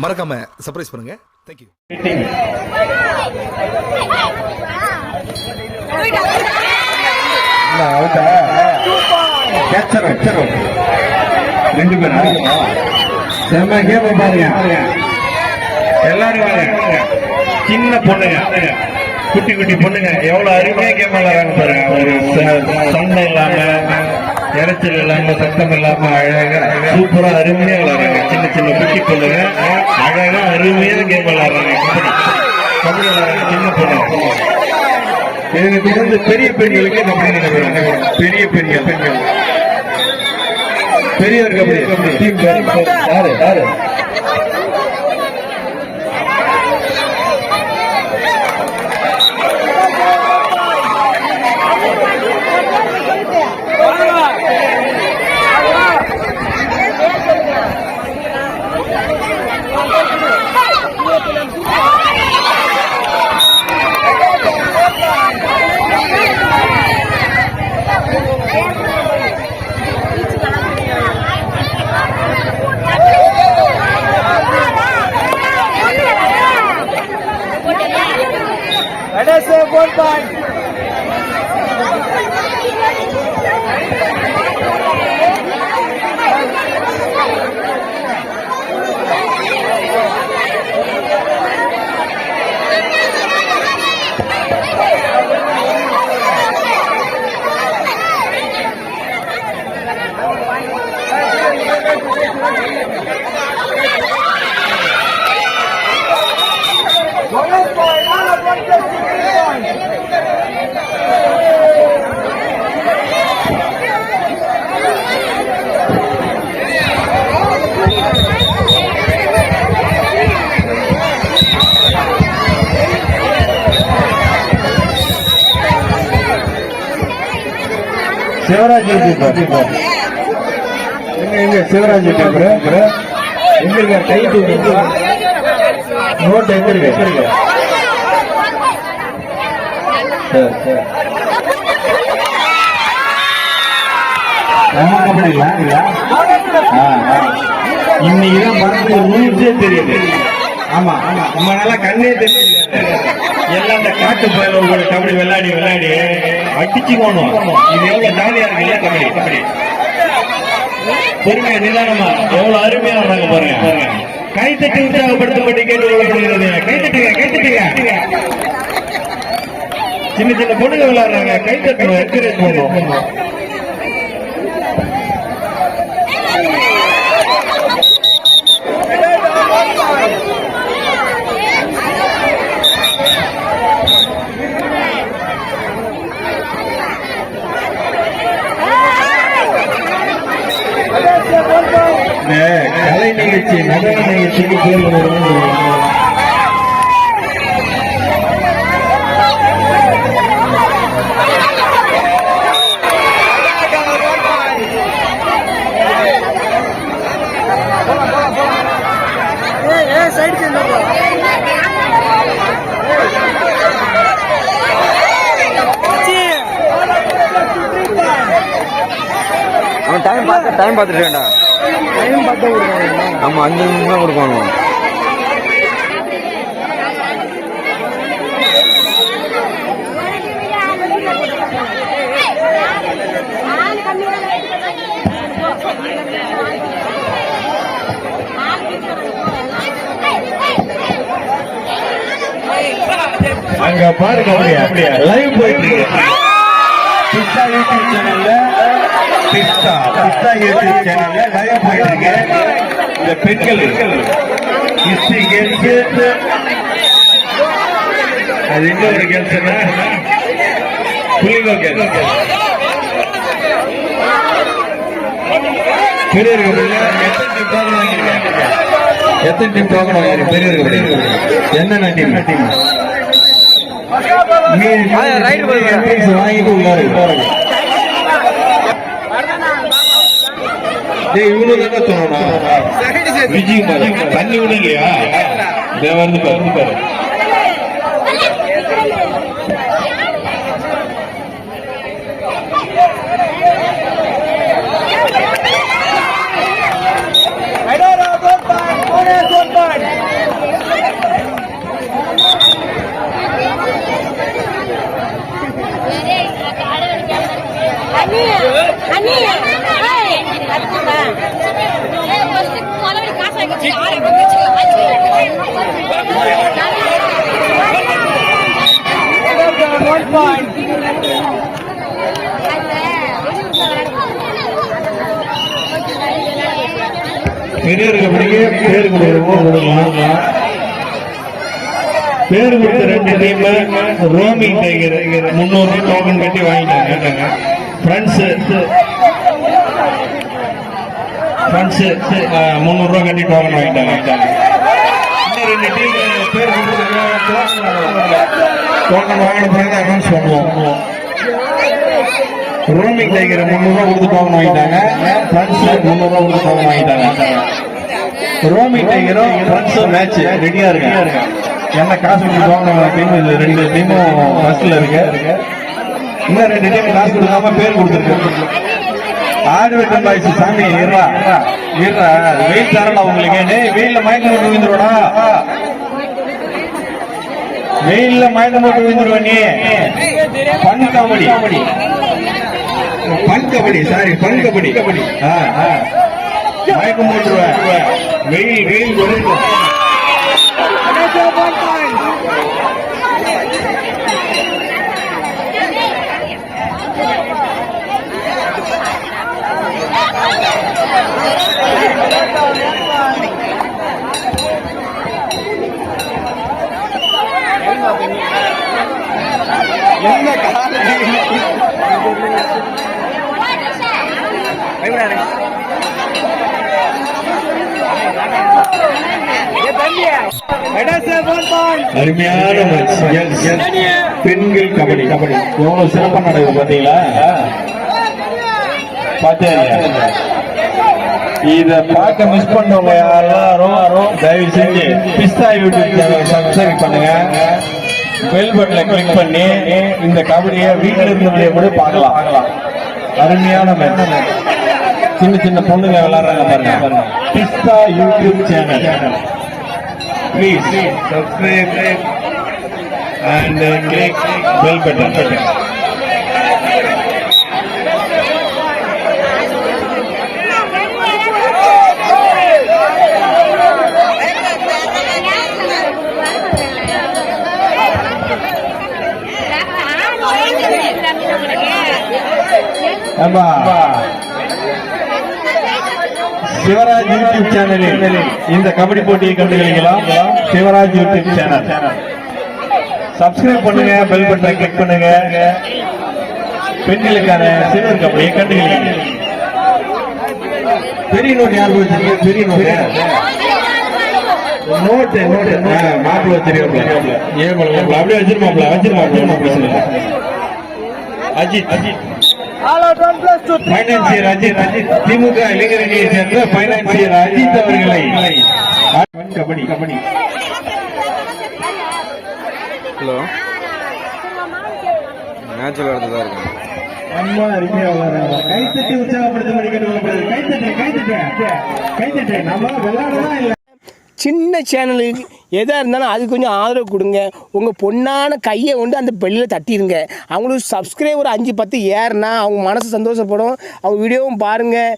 மறக்காம சர்ப்ரைஸ் பண்ணுங்க. தேங்க்யூ. ரெண்டு பேரும் செம்ம கேம் பாருங்க. எல்லாரும் சின்ன பொண்ணுங்க, குட்டி குட்டி பொண்ணுங்க எவ்வளவு அருமையா கேம் விளையாடுறாங்க பாருங்க. ஒரு சண்டை இல்லாம, இறைச்சல் இல்லாம, சத்தம் இல்லாம அழகா சூப்பரா அருமையா விளையாடுறாங்க. சின்ன சின்ன குட்டி பொண்ணுங்க அழகா அருமையா கேம் விளையாடுறாங்க. கபடி விளையாடுறாங்க சின்ன பொண்ணுங்க. இதுக்கு வந்து பெரிய பெண்களுக்கு கபடி நினைக்கிறாங்க. பெரிய பெண்கள் பெரியவர் கபடி டீம் யாரு யாரு சிவராஜ் எங்க சிவராஜ் எங்க கைட்டு நோட் எங்க இருக்கு? இன்னைக்குதான் படத்துக்கு ரூல்ஸே தெரியுது. ஆமா நம்ம நல்லா கண்ணே தெரியுது. எல்லாம் இந்த காட்டு பயலோட கபடி விளையாடி அடிச்சுக்கணும். இது எவ்வளவு ஜாலியா இருக்கு இல்லையா? கபடி பொறுமையா நிதானமா எவ்வளவு அருமையா வராங்க பாருங்க. கைத்தட்டி உற்சாகப்படுத்தப்பட்டு கேட்டுக்கொள்ளப்படுகிறது. கைத்தட்டுங்க. சின்ன சின்ன பொண்ணுங்க விளையாடுறாங்க. கைத்தட்டணும், என்கரேஜ் பண்ணுவோம். கலை நிகழ்ச்சி, நடன நிகழ்ச்சிக்கு தேர்வு டைம் பார்த்துட்டு ஆமா 5 நிமிஷம் தான் கொடுப்பாங்க. அங்க பாருங்க அப்படியே லைவ் போயிட்டு இருக்கு. பிஸ்தா யூடியூப் சேனல்ல பிஸ்தா யூடியூப் சேனல்ல லைவ் போயிட்டு இருக்கு. இந்த பெண்கள் ஹிஸ்டரி கேம்ஸ், அது இன்னொரு கேம்ஸ்னா புலிகோ கேம்ஸ். பெரியவர்கள் எத்தனை டீம் டோக்கன் வாங்கிருக்காங்க? பெரியவர்கள் என்னென்ன டீம் வாங்கிட்டு உள்ளாரு. இவ்வளவு தானே தோணும். விஜய் தண்ணி விடலையா? வந்து பாரு. I don't know, பெரியவர் கபடிக்கு பேர் கொடுக்கலாம். பேர் கொடுத்த 2 டீம் ரோமிங் டைகர் 300 டோக்கன் கட்டி வாங்கிட்டாங்க. ஃப்ரெண்ட்ஸ் 300 ரூபா கட்டி டோக்கன் வாங்கிட்டாங்க. இன்னும் 2 டீம் பேர் டோக்கன் வாங்கின பிறகு அனௌன்ஸ் பண்ணுவோம். ரோமிங் டைகர் 300 ரூபா கொடுத்து டோக்கன் வாங்கிட்டாங்க. ஃப்ரெண்ட்ஸ் 300 ரூபா கொடுத்து டோக்கன் வாங்கிட்டாங்க. ரோமிங் டைகரும் ஃப்ரெண்ட்ஸும் மேட்ச் ரெடியா இருக்கு. என்ன காசு கொடுத்து டீம் இது 2 டீமும் ஃபர்ஸ்ட்ல இருக்கு. இன்னும் 2 டீம் காசு கொடுக்காம பேர் கொடுத்துருக்கு. ஆடுவெட்டம் பாய்ஸ் சாமி இருறா வெயில் தரல உங்களுக்கு. வெயில்ல மயக்கம் போட்டு விழுந்துருவா. வெயில்ல மயக்கம் போட்டு விழுந்துருவ நீ. பன் கபடி மயக்கம் போட்டுருவ. வெயில் குறைக்கும். என்ன அருமையான பெண்கள் கபடி எவ்வளவு சிறப்பா நடக்குது பாத்தீங்களா? இத பார்க்க மிஸ் பண்ணவங்க எல்லாரும் தயவு செஞ்சு பிஸ்தா யூடியூப் சேனல் சப்ஸ்கிரைப் பண்ணுங்க. பெல் பட்டனை கிளிக் பண்ணி இந்த கபடியை வீட்டில் இருந்தபடியே கூட பார்க்கலாம். அருமையான மேட்ச். சின்ன பொண்ணுங்க விளையாடுறாங்க பாருங்க. Pista YouTube channel please subscribe and click bell button. Shivraj YouTube சேனலில் இந்த கபடி போட்டியை கண்டுகளிக்கலாம். சிவராஜ் யூடியூப் சேனல் சப்ஸ்கிரைப் பண்ணுங்க, பெல் பட்டனை கிளிக் பண்ணுங்க. பெண்களுக்கான சிறுவர் கபடியை கண்டுகளிக்கலாம். பெரிய நோட் யார் வச்சிருக்கீங்க? பெரிய நோட்டு மாப்பிள்ள வச்சிருக்காப்ல. அப்படியே வச்சிருமாப்ல. அஜித் பைனான்சியர் அஜித் திமுக இளைஞரணியை சேர்ந்த பைனான்சியர் அஜித் அவர்களை கபடி ஹலோ மேட்ச் விளையாடுறதா இருக்கு. அம்மா அருமையா விளையாடுறாங்க. கைத்தட்டி உற்சாகப்படுத்த கைத்தட்டு நம்ம விளையாடலாம். இல்லை சின்ன சேனலுக்கு எதாக இருந்தாலும் அது கொஞ்சம் ஆதரவு கொடுங்க. உங்கள் பொண்ணான கையை கொண்டு அந்த பெல்லில் தட்டிடுங்க. அவங்களுக்கு சப்ஸ்கிரைபர் 5-10 ஏறுனா அவங்க மனசு சந்தோஷப்படும். அவங்க வீடியோவும் பாருங்கள்.